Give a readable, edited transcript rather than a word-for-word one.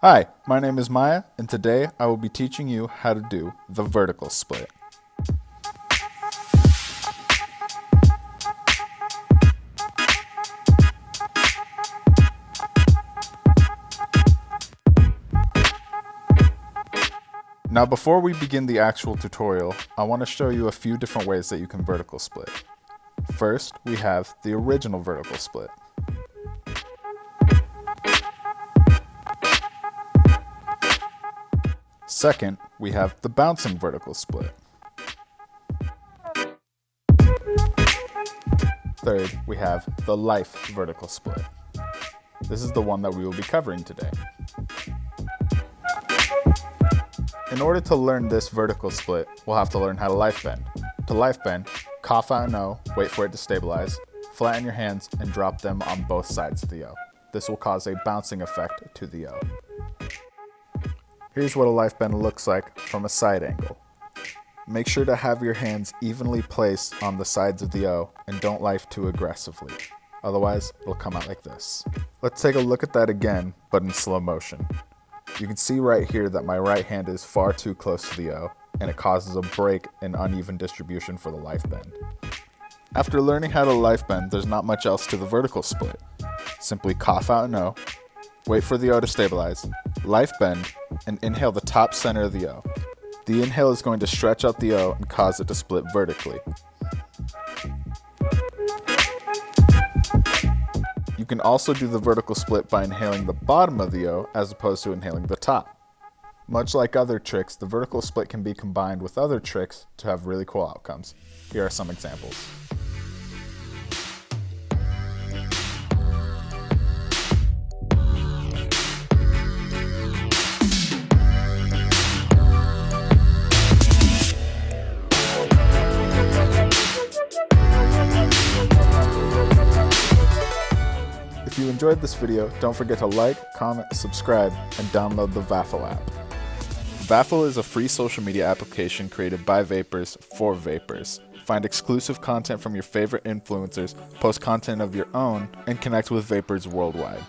Hi, my name is Maya, and today I will be teaching you how to do the vertical split. Now before we begin the actual tutorial, I want to show you a few different ways that you can vertical split. First, we have the original vertical split. Second, we have the bouncing vertical split. Third, we have the life vertical split. This is the one that we will be covering today. In order to learn this vertical split, we'll have to learn how to life bend. To life bend, cough out an O, wait for it to stabilize, flatten your hands, and drop them on both sides of the O. This will cause a bouncing effect to the O. Here's what a life bend looks like from a side angle. Make sure to have your hands evenly placed on the sides of the O and don't life too aggressively. Otherwise, it'll come out like this. Let's take a look at that again, but in slow motion. You can see right here that my right hand is far too close to the O, and it causes a break and uneven distribution for the life bend. After learning how to life bend, there's not much else to the vertical split. Simply cough out an O, wait for the O to stabilize, life bend, and inhale the top center of the O. The inhale is going to stretch out the O and cause it to split vertically. You can also do the vertical split by inhaling the bottom of the O as opposed to inhaling the top. Much like other tricks, the vertical split can be combined with other tricks to have really cool outcomes. Here are some examples. If you enjoyed this video, don't forget to like, comment, subscribe, and download the Vafe app. Vafe is a free social media application created by vapers for vapers. Find exclusive content from your favorite influencers, post content of your own, and connect with vapers worldwide.